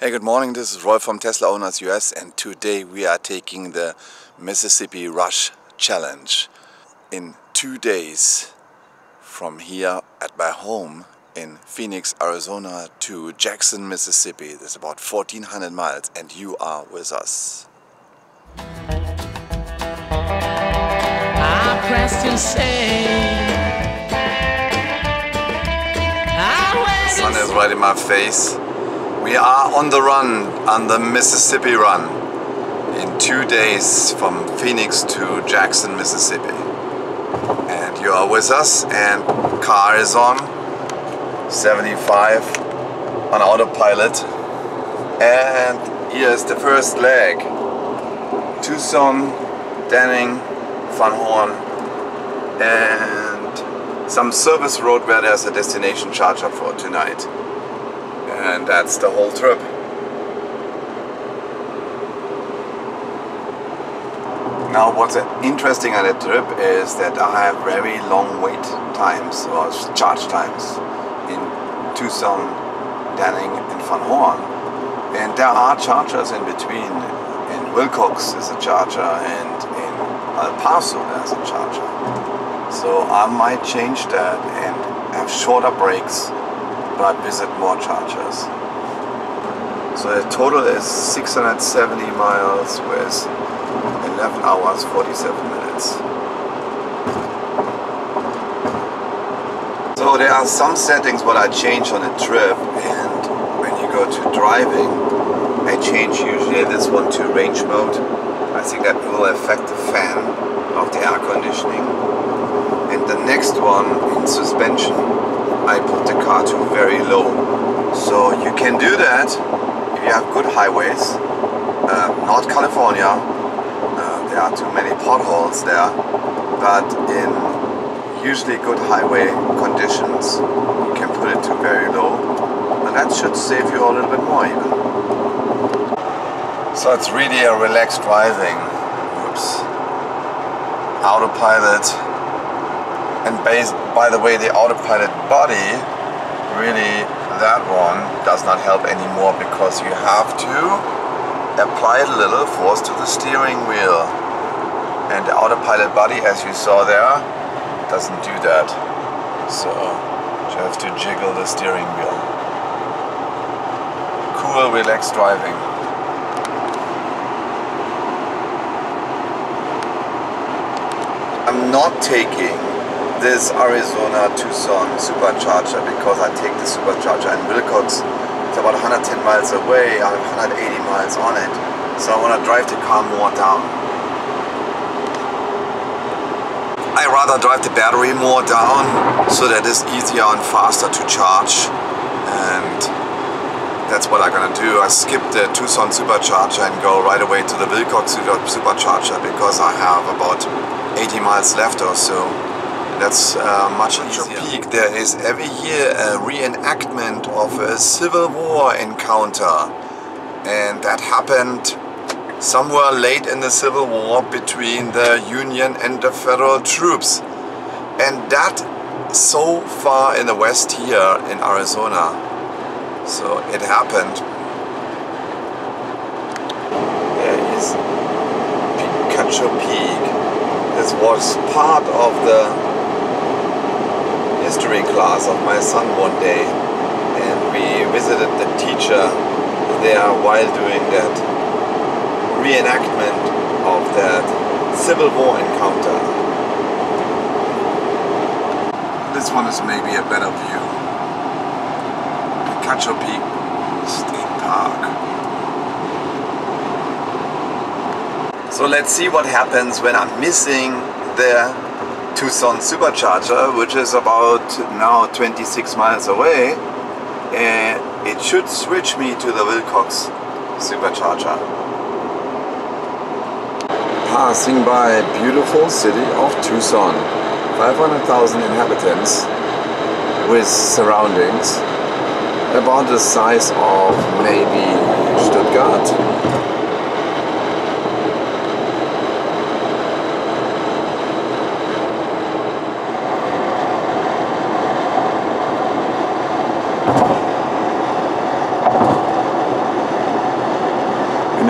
Hey, good morning. This is Roy from Tesla Owners US, and today we are taking the Mississippi Rush Challenge. In 2 days from here at my home in Phoenix, Arizona to Jackson, Mississippi. That's about 1,400 miles, and you are with us. I pressed and The sun is right in my face. We are on the run, on the Mississippi run, in 2 days from Phoenix to Jackson, Mississippi. And you are with us, and car is on 75 on autopilot. And here's the first leg. Tucson, Denning, Van Horn, and some service road where there's a destination charger for tonight. And that's the whole trip. Now what's interesting on the trip is that I have very long wait times or charge times in Tucson, Denning and Van Horn. And there are chargers in between. In Wilcox is a charger and in El Paso there's a charger. So I might change that and have shorter breaks but visit more chargers. So the total is 670 miles with 11 hours 47 minutes. So there are some settings what I change on a trip, and when you go to driving I change usually this one to range mode. I think that will affect the fan of the air conditioning. And the next one in suspension I put the car to very low. So you can do that if you have good highways. North California, there are too many potholes there, but in usually good highway conditions you can put it to very low, and that should save you a little bit more even. So it's really a relaxed driving. Oops. Autopilot. And by the way, the autopilot body, really that one does not help anymore, because you have to apply a little force to the steering wheel. And the autopilot body, as you saw there, doesn't do that. So you have to jiggle the steering wheel. Cool, relaxed driving. I'm not taking this Arizona Tucson Supercharger because I take the Supercharger in Wilcox. It's about 110 miles away. I have 180 miles on it, so I want to drive the car more down. I rather drive the battery more down so that it's easier and faster to charge, and that's what I'm gonna do. I skip the Tucson Supercharger and go right away to the Wilcox Supercharger because I have about 80 miles left or so. That's much easier. Peak, there is every year a reenactment of a Civil War encounter, and that happened somewhere late in the Civil War between the Union and the Federal troops, and that so far in the west here in Arizona. So it happened. There is Picacho Peak. This was part of the history class of my son one day, and we visited the teacher there while doing that reenactment of that Civil War encounter. This one is maybe a better view. Picacho Peak State Park. So let's see what happens when I'm missing the Tucson Supercharger, which is about now 26 miles away, and it should switch me to the Wilcox Supercharger. Passing by a beautiful city of Tucson, 500,000 inhabitants with surroundings about the size of maybe Stuttgart.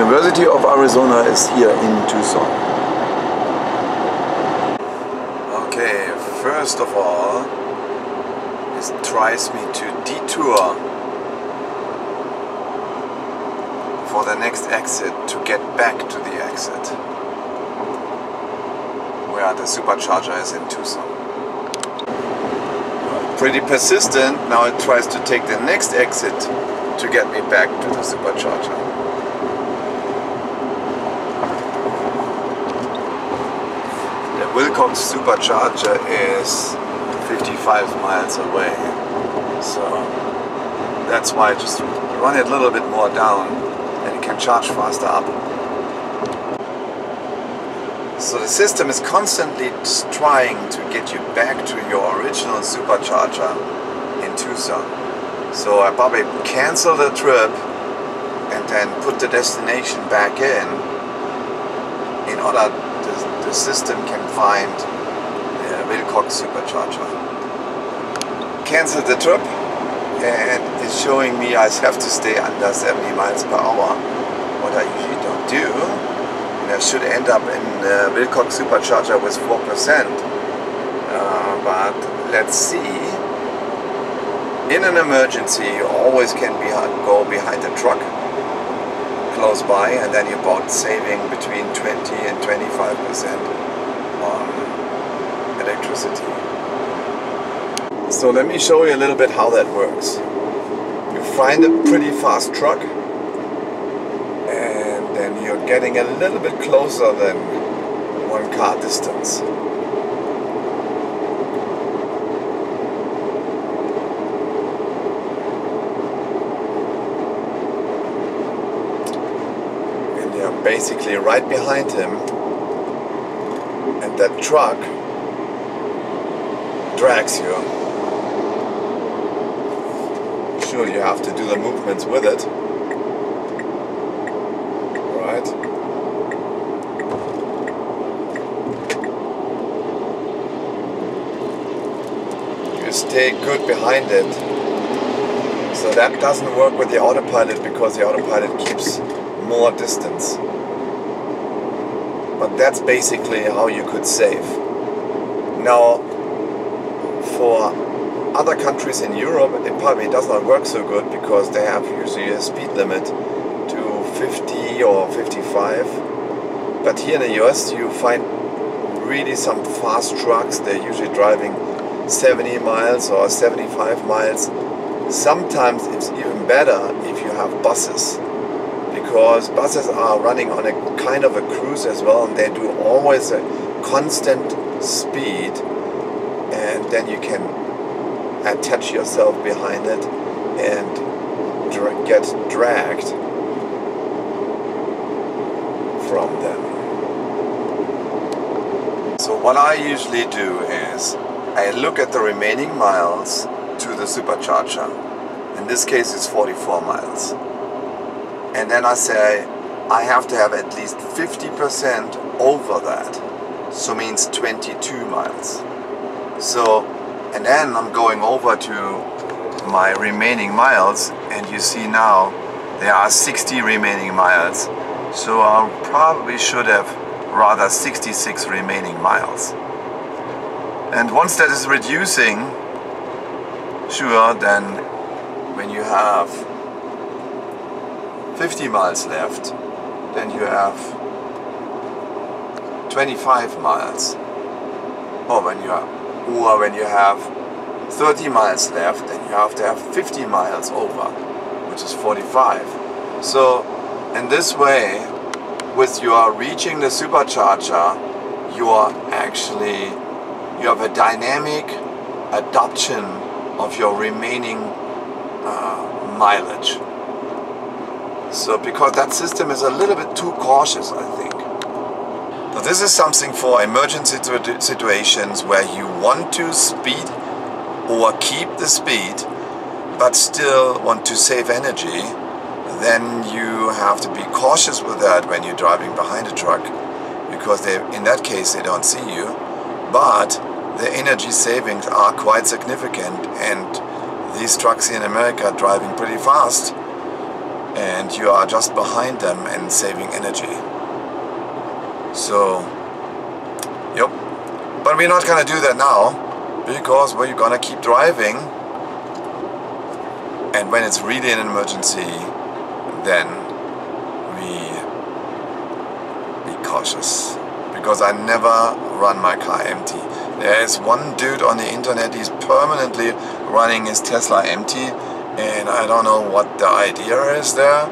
University of Arizona is here in Tucson. Okay, first of all, it tries me to detour for the next exit to get back to the exit where the supercharger is in Tucson. Pretty persistent. Now it tries to take the next exit to get me back to the supercharger. The Wilcox Supercharger is 55 miles away, so that's why I just run it a little bit more down and it can charge faster up. So the system is constantly trying to get you back to your original supercharger in Tucson. So I probably cancel the trip and then put the destination back in order the system can find the Wilcox Supercharger. Cancel the trip and it's showing me I have to stay under 70 miles per hour, what I usually don't do. And I should end up in the Wilcox Supercharger with 4%. But let's see. In an emergency, you always can go behind a truck close by, and then you're about saving between 20 and 25% on electricity. So let me show you a little bit how that works. You find a pretty fast truck, and then you're getting a little bit closer than 1 car distance. Basically right behind him, and that truck drags you. Sure, you have to do the movements with it, right? You stay good behind it. So that doesn't work with the autopilot because the autopilot keeps more distance. But that's basically how you could save. Now, for other countries in Europe, it probably does not work so good because they have usually a speed limit to 50 or 55. But here in the US, you find really some fast trucks. They're usually driving 70 miles or 75 miles. Sometimes it's even better if you have buses, because buses are running on a kind of a cruise as well, and they do always a constant speed, and then you can attach yourself behind it and get dragged from them. So what I usually do is I look at the remaining miles to the supercharger. In this case it's 44 miles. And then I say, I have to have at least 50% over that. So means 22 miles. So, and then I'm going over to my remaining miles, and you see now there are 60 remaining miles. So I probably should have rather 66 remaining miles. And once that is reducing, sure, then when you have 50 miles left, then you have 25 miles. Or when you have 30 miles left, then you have to have 50 miles over, which is 45. So in this way, with your reaching the supercharger, you have a dynamic adoption of your remaining mileage. So because that system is a little bit too cautious, I think. So this is something for emergency situations where you want to speed or keep the speed but still want to save energy. Then you have to be cautious with that when you're driving behind a truck, because in that case they don't see you, but the energy savings are quite significant, and these trucks in America are driving pretty fast. and you are just behind them and saving energy. So, yep. But we're not gonna do that now, because we're gonna keep driving, and when it's really an emergency, then we be cautious. Because I never run my car empty. There is one dude on the internet, he's permanently running his Tesla empty, and I don't know what the idea is there,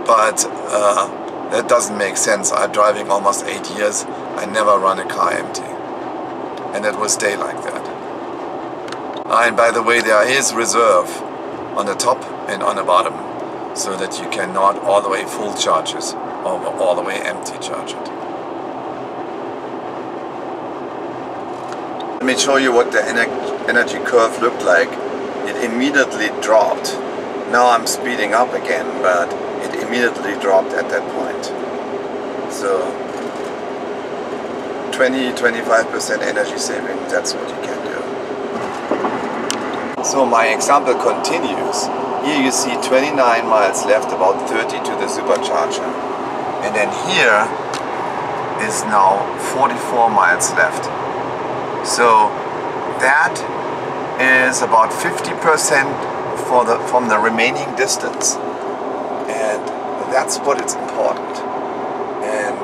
but that doesn't make sense. I'm driving almost 8 years, I never run a car empty. And it will stay like that. And by the way, there is reserve on the top and on the bottom, so that you cannot all the way full charges or all the way empty charge it. Let me show you what the energy curve looked like. It immediately dropped. Now I'm speeding up again, but it immediately dropped at that point. So 20–25% energy saving, that's what you can do. So my example continues. Here you see 29 miles left, about 30 to the supercharger. And then here is now 44 miles left. So that is about 50% from the remaining distance. And that's what is important. And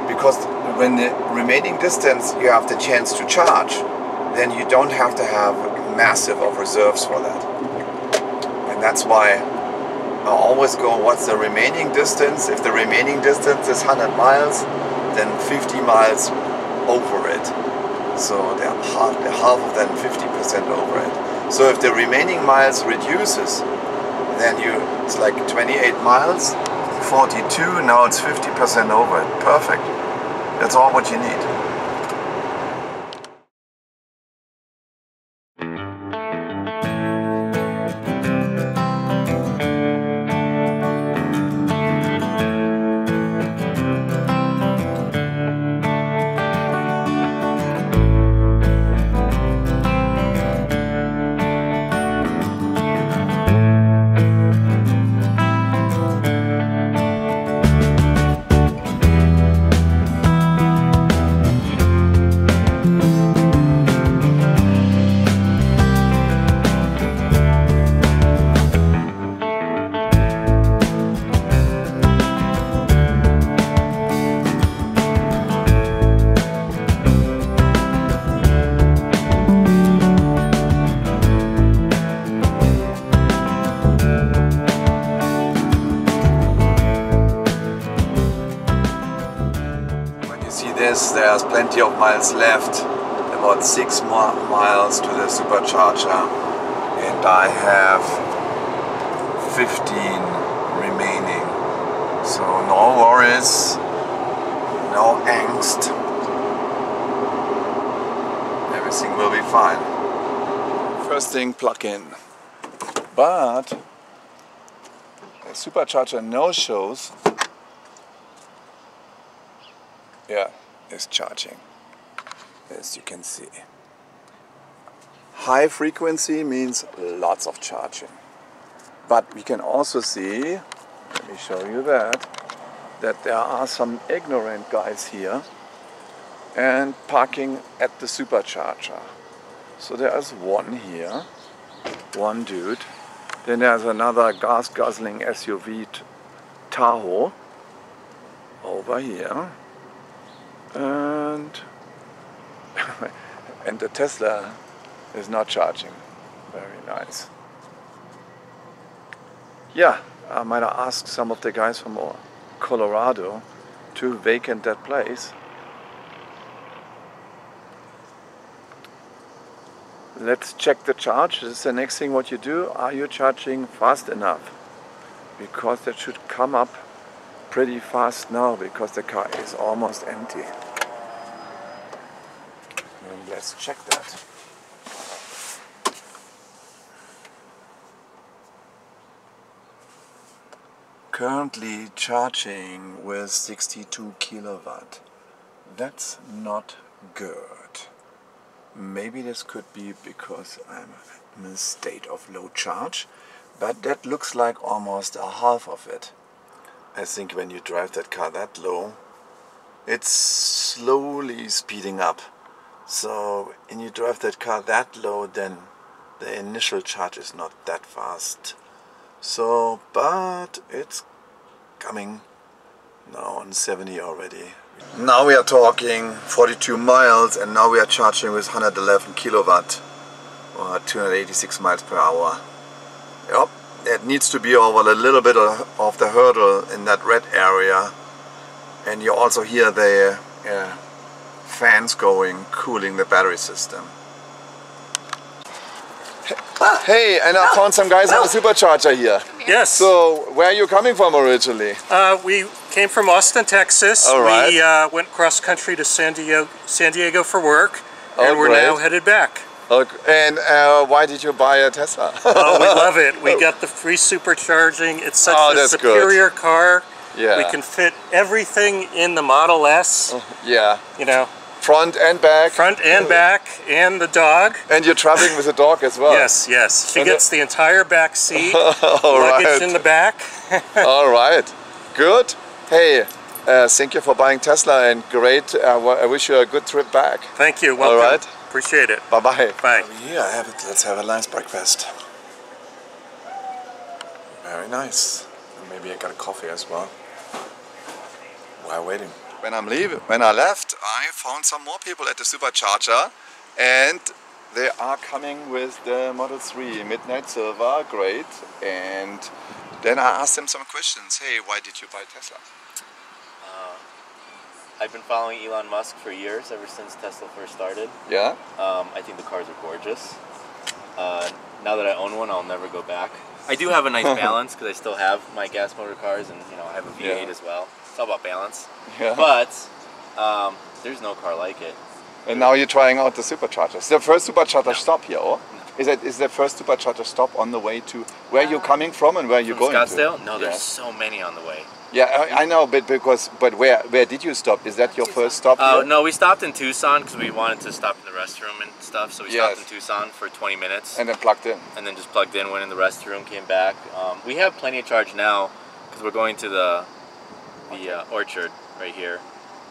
because when the remaining distance you have the chance to charge, then you don't have to have massive of reserves for that. And that's why I always go, what's the remaining distance? If the remaining distance is 100 miles, then 50 miles over it. So they're half of them, 50% over it. So if the remaining miles reduces, then it's like 28 miles, 42, now it's 50% over it. Perfect. That's all what you need. There's plenty of miles left, about 6 more miles to the supercharger, and I have 15 remaining. So no worries, no angst, everything will be fine. First thing, plug in. But the supercharger no-shows, yeah, is charging, as you can see. High frequency means lots of charging. But we can also see, let me show you that there are some ignorant guys here and parking at the supercharger. So there's one here, one dude. Then there's another gas-guzzling SUV Tahoe over here. And and the Tesla is not charging. Very nice. Yeah, I might have asked some of the guys from Colorado to vacate that place. Let's check the charge. This is the next thing what you do. Are you charging fast enough? Because that should come up pretty fast now, because the car is almost empty. And let's check that. Currently charging with 62 kilowatt. That's not good. Maybe this could be because I'm in a state of low charge, but that looks like almost a half of it. I think when you drive that car that low, it's slowly speeding up. So when you drive that car that low, then the initial charge is not that fast. So, but it's coming now on 70 already. Now we are talking 42 miles and now we are charging with 111 kilowatt or 286 miles per hour. Yep, it needs to be over a little bit of the hurdle in that red area, and you also hear the fans going, cooling the battery system. Hey, and I found some guys on the supercharger here. Yes. So, where are you coming from originally? We came from Austin, Texas. All right. We went cross country to San Diego for work, and we're great. now headed back. Okay. And why did you buy a Tesla? Oh, we love it. We got the free supercharging. It's such a that's superior good. car. Yeah. We can fit everything in the Model S. Yeah. You know. Front and back. Front and back, and the dog. And you're traveling with a dog as well. Yes, yes. She gets the entire back seat. All luggage right. in the back. All right. Good. Hey, thank you for buying Tesla and great. I wish you a good trip back. Thank you. Welcome. All right. Appreciate it. Bye-bye. Bye. Here, let's have a nice breakfast. Very nice. And maybe I got a coffee as well while waiting. When I left, I found some more people at the supercharger, and they are coming with the Model 3 Midnight Silver, great. And then I asked them some questions. Hey, why did you buy Tesla? I've been following Elon Musk for years, ever since Tesla first started. Yeah? I think the cars are gorgeous. Now that I own one, I'll never go back. I do have a nice balance because I still have my gas motor cars, and I have a V8 as well. It's all about balance. Yeah. But there's no car like it. And now you're trying out the supercharger. Is the first supercharger stop here, or? Is the first supercharger stop on the way to where you're coming from and where you're going Scottsdale? to? No, there's so many on the way. Yeah, I know, but where did you stop? Is that your first stop here? No, we stopped in Tucson because we wanted to stop in the restroom and stuff. So we stopped in Tucson for 20 minutes. And then plugged in. And then just plugged in, went in the restroom, came back. We have plenty of charge now because we're going to the orchard right here,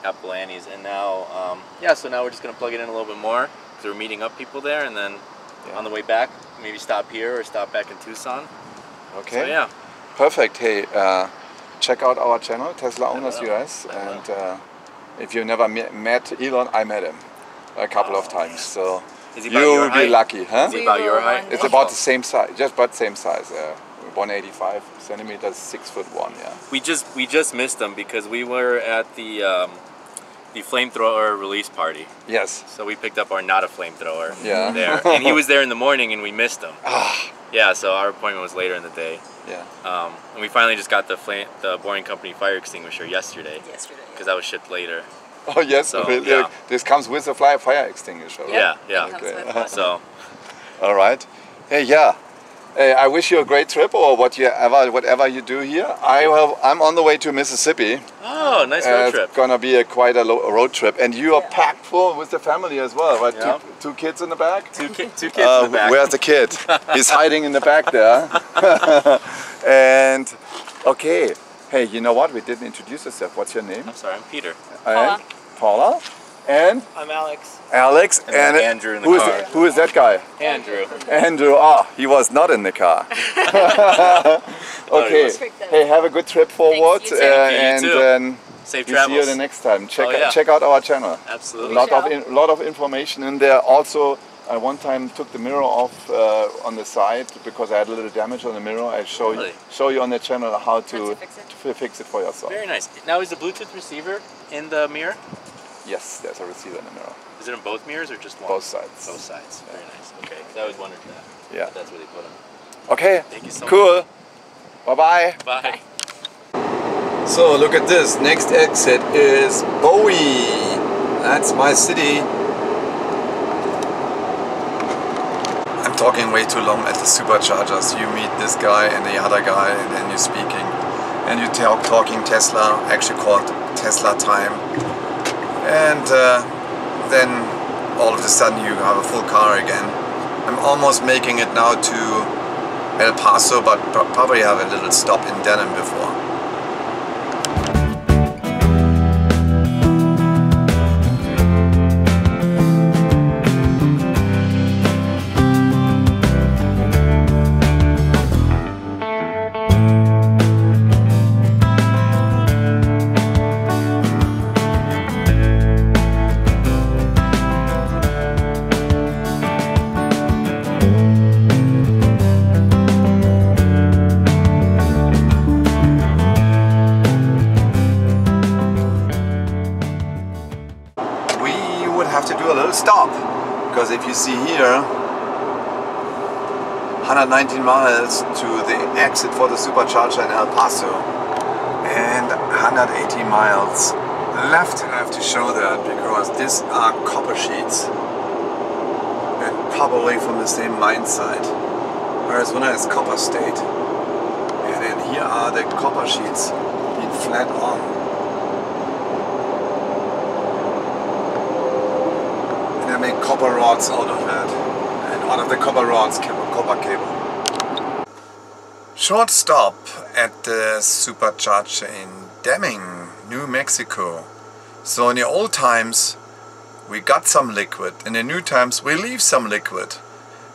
Apple Annie's, and now so now we're just gonna plug it in a little bit more because we're meeting up people there, and then on the way back maybe stop here or stop back in Tucson. Okay. So yeah. Perfect. Hey, check out our channel, Tesla Owners US, and if you never met Elon, I met him a couple of times, so Is he about you your will be height? lucky, huh? Is he about your height? It's about the same size, just about the same size. 185 centimeters, 6'1", yeah. We just missed him because we were at the flamethrower release party. Yes. So we picked up our not a flamethrower there, and he was there in the morning, and we missed him. Yeah, so our appointment was later in the day. Yeah. And we finally just got the Boring Company fire extinguisher yesterday. Because that was shipped later. Oh yes, so, really? yeah. This comes with a fire extinguisher. Right? Yeah. Okay. So. All right. Hey, yeah. I wish you a great trip, or whatever you do here. I'm on the way to Mississippi. Oh, nice road trip. It's gonna be quite a road trip, and you are packed full with the family as well, right? Yeah. Two kids in the back. Two kids in the back. Where's the kid? He's hiding in the back there. And okay, hey, you know what? We didn't introduce yourself. What's your name? I'm sorry, I'm Peter. Paula. Paula. And I'm Alex. Alex. And Andrew in the car. Who is that guy? Andrew. Andrew. He was not in the car. Okay. Hey, have a good trip forward, you and too. then Safe we travels. see you the next time. Yeah. Check out our channel. Absolutely. Lot of information in there. Also, I one time took the mirror off on the side because I had a little damage on the mirror. I show you on the channel how to fix it for yourself. Very nice. Now, is the Bluetooth receiver in the mirror? Yes, there's a receiver in the mirror. Is it in both mirrors or just one? Both sides. Both sides. Very nice. Okay. 'Cause I always wondered that. Yeah. But that's where they put them. Okay. Thank you so much. Cool. Bye-bye. Bye. So look at this. Next exit is Bowie. That's my city. I'm talking way too long at the superchargers. You meet this guy and the other guy, and then you're speaking, and you're talking Tesla, actually called Tesla time, and then all of a sudden you have a full car again. I'm almost making it now to El Paso, but probably have a little stop in Denham before. little stop, because if you see here, 119 miles to the exit for the supercharger in El Paso and 180 miles left. I have to show that because these are copper sheets and probably from the same mine site. Arizona is copper state, and then here are the copper sheets being flat on. And I make copper rods out of that, and out of the copper rods copper cable. Short stop at the supercharger in Deming, New Mexico. So in the old times we got some liquid, in the new times we leave some liquid,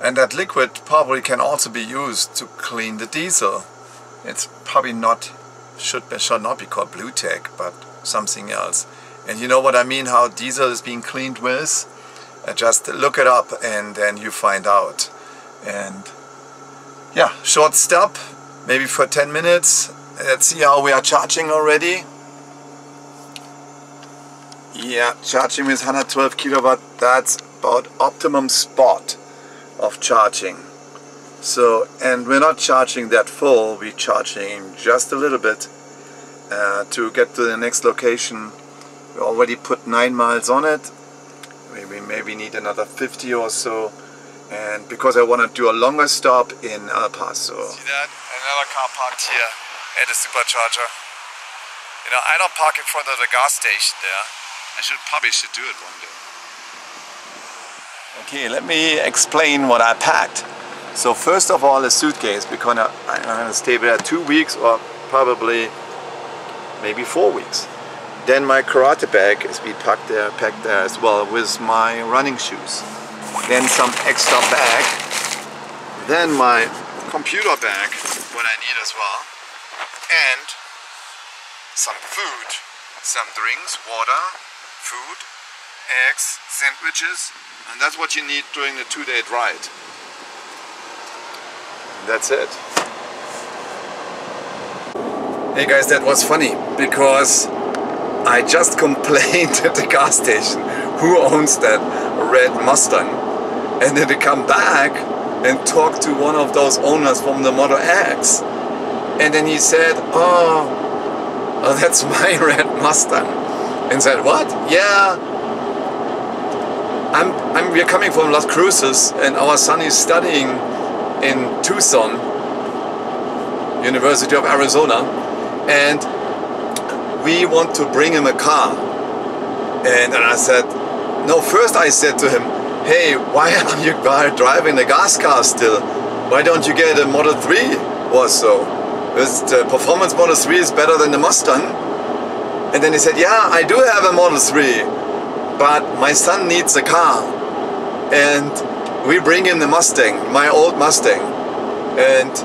and that liquid probably can also be used to clean the diesel. It's probably not, should not be called blue tech, but something else. And you know what I mean, how diesel is being cleaned with? Just look it up and then you find out. And yeah, short stop, maybe for 10 minutes. Let's see how we are charging already. Yeah, charging with 112 kilowatt, that's about optimum spot of charging. So, and we're not charging that full, we're charging just a little bit to get to the next location. We already put 9 miles on it. We maybe need another 50 or so. And because I want to do a longer stop in El Paso. See that? Another car parked here at the supercharger. You know, I don't park in front of the gas station there. I probably should do it one day. Okay, let me explain what I packed. So first of all, a suitcase, because I'm going to stay there 2 weeks or probably maybe 4 weeks. Then my karate bag is packed there as well with my running shoes. Then some extra bag. Then my computer bag, what I need as well. And some food, some drinks, water, food, eggs, sandwiches, and that's what you need during the 2-day ride. That's it. Hey guys, that was funny because I just complained at the gas station who owns that red Mustang, and then they come back and talk to one of those owners from the Model X, and then he said, oh that's my red Mustang. And said, what? Yeah, we're coming from Las Cruces, and our son is studying in Tucson, University of Arizona, and we want to bring him a car. And then I said, no, first I said to him, hey, why are you driving a gas car still? Why don't you get a Model 3 or so? Because the performance Model 3 is better than the Mustang. And then he said, yeah, I do have a Model 3, but my son needs a car. And we bring him the Mustang, my old Mustang. And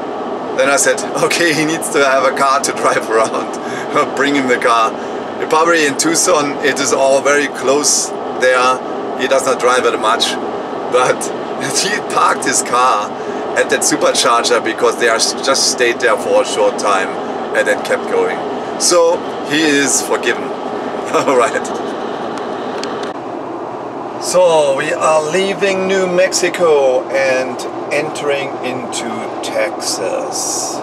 then I said, okay, he needs to have a car to drive around. Bring him the car. Probably in Tucson, it is all very close there. He does not drive it much. But he parked his car at that supercharger because they are just stayed there for a short time and then kept going. So he is forgiven. Alright. So we are leaving New Mexico and entering into Texas.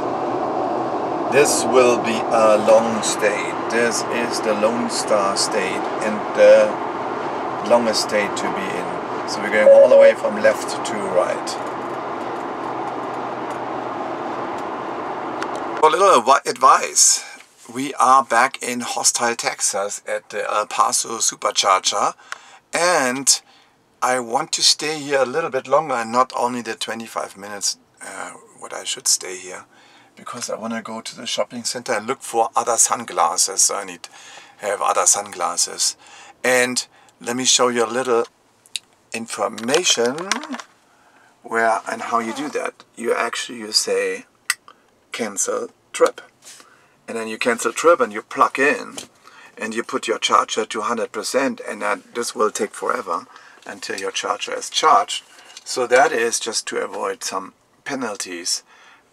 This will be a long state. This is the Lone Star State and the longest state to be in. So we're going all the way from left to right. A little advice. We are back in hostile Texas at the El Paso Supercharger, and I want to stay here a little bit longer and not only the 25 minutes what I should stay here, because I want to go to the shopping center and look for other sunglasses. I need to have other sunglasses. And let me show you a little information where and how you do that. You say cancel trip, and then you cancel trip and you plug in and you put your charger to 100%, and this will take forever until your charger is charged. So that is just to avoid some penalties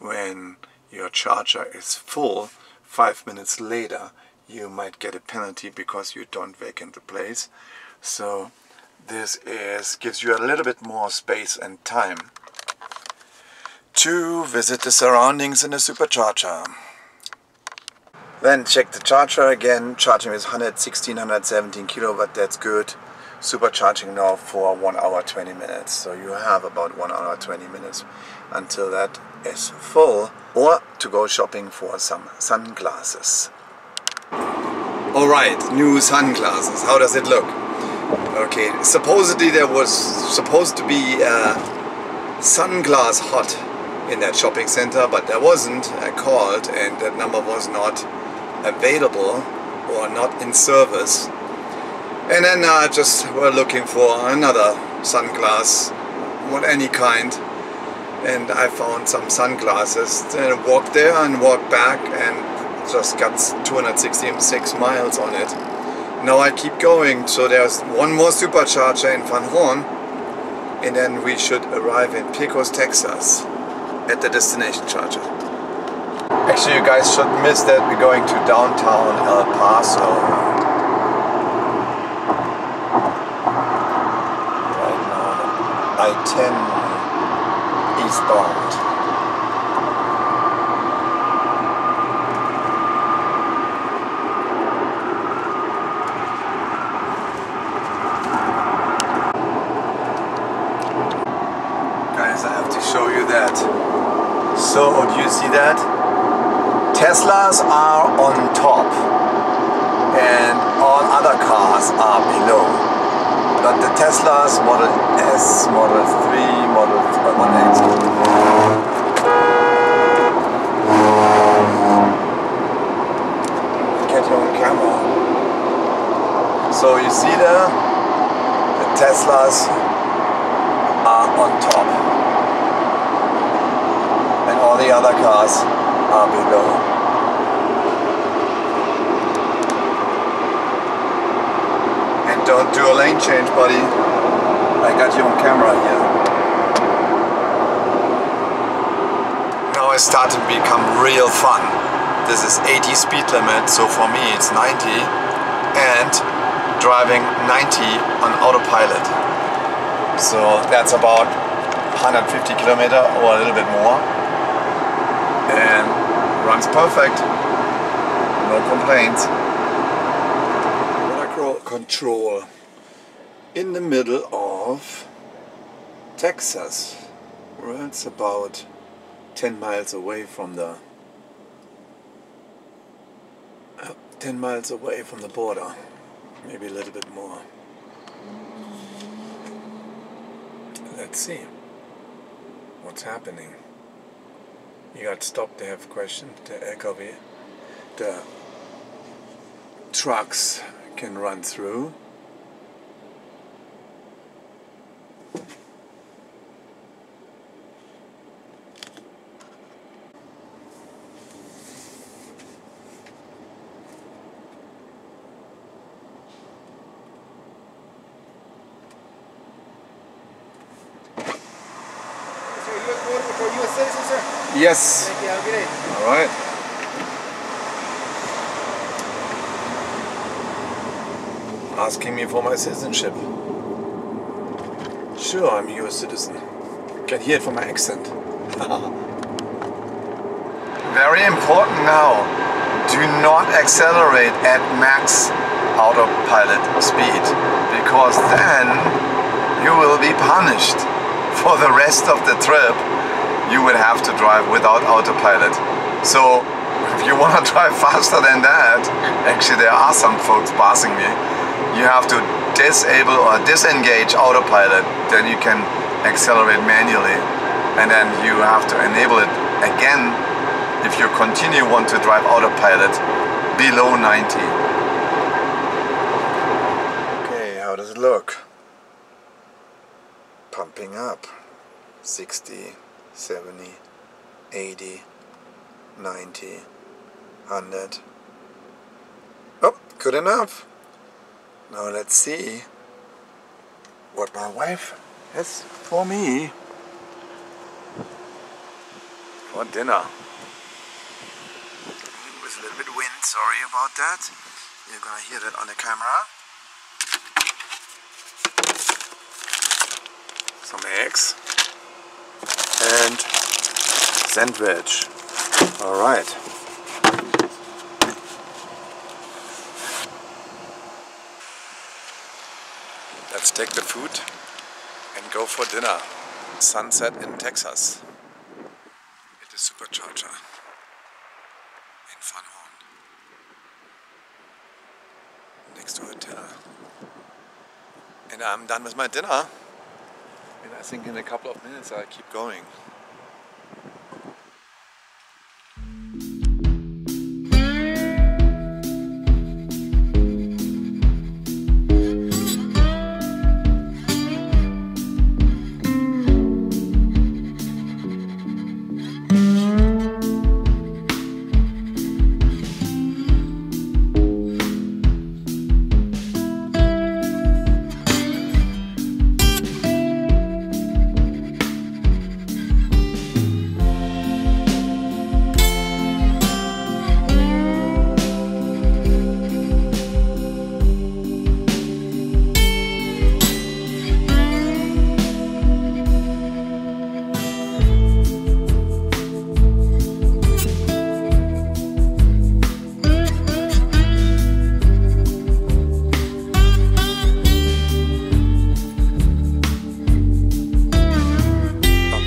when your charger is full. 5 minutes later you might get a penalty because you don't vacant the place. So This gives you a little bit more space and time to visit the surroundings in the supercharger. Then check the charger again. Charging is 116, 117 kilowatt, that's good. Supercharging now for 1 hour 20 minutes. So you have about 1 hour 20 minutes until that is full, or to go shopping for some sunglasses. Alright, new sunglasses. How does it look? Okay, supposedly there was supposed to be a sunglass hut in that shopping center, but there wasn't. I called and that number was not available or not in service. And then just were looking for another sunglass, not any kind. And I found some sunglasses. Then I walked there and walked back and just got 266 miles on it. Now I keep going, so there's one more supercharger in Van Horn, and then we should arrive in Pecos, Texas at the destination charger. Actually, you guys shouldn't miss that we're going to downtown El Paso. Right now, I-10 eastbound. Guys, I have to show you that. So, do you see that? Teslas are on top and all other cars are below. But the Teslas, Model S, Model 3, Model 1X. Get you on camera. So you see there, the Teslas are on top and all the other cars are below. And don't do a lane change, buddy. I got you on camera here. Now it's starting to become real fun. This is 80 speed limit, so for me it's 90, and driving 90 on autopilot. So that's about 150 kilometer or a little bit more. And runs perfect. No complaints. Water control in the middle of Texas. Well, it's about 10 miles away from the 10 miles away from the border. Maybe a little bit more. Let's see what's happening. You got stopped to have questions. The LKW, the trucks can run through. For you a citizen, sir? Yes. Thank you. Have a good day. All right. Asking me for my citizenship. Sure, I'm a US citizen. Can hear it from my accent. Very important now. Do not accelerate at max autopilot speed, because then you will be punished. For the rest of the trip, you would have to drive without autopilot. So if you want to drive faster than that, actually there are some folks passing me, you have to disable or disengage autopilot, then you can accelerate manually, and then you have to enable it again if you want to drive autopilot below 90. Okay, how does it look? Pumping up. 60, 70, 80, 90, 100. Oh, good enough. Now let's see what my wife has for me for dinner. With a little bit of wind, sorry about that. You're gonna hear that on the camera. some eggs, and sandwich. All right. Let's take the food and go for dinner. Sunset in Texas. At the Supercharger in Fun Horn. Next to a hotel. And I'm done with my dinner. And I think in a couple of minutes I'll keep going.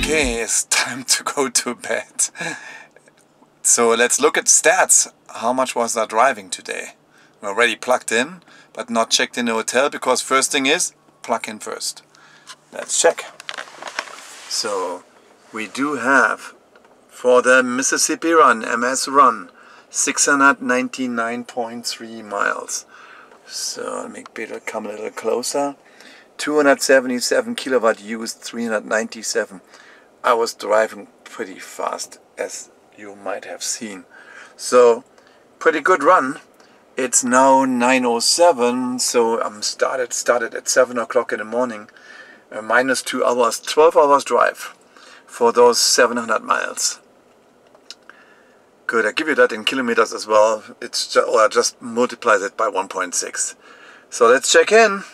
It's time to go to bed. So let's look at stats. How much was I driving today? I'm already plugged in, but not checked in the hotel, because first thing is plug in first. Let's check. So we do have for the Mississippi run, MS run, 699.3 miles. So I'll make Peter come a little closer. 277 kilowatt used, 397. I was driving pretty fast, as you might have seen. So, pretty good run. It's now 9:07, so I'm started at 7 o'clock in the morning. Minus 2 hours, 12 hours drive for those 700 miles. Good, I give you that in kilometers as well. It's just, or I just multiplied it by 1.6. So let's check in.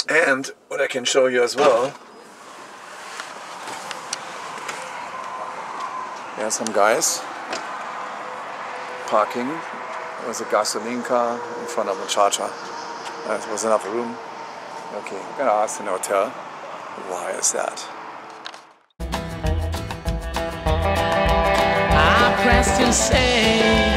And what I can show you as well. There are some guys parking. There was a gasoline car in front of the charger. There was enough room. Okay, I'm gonna ask in the hotel, why is that? I pressed and say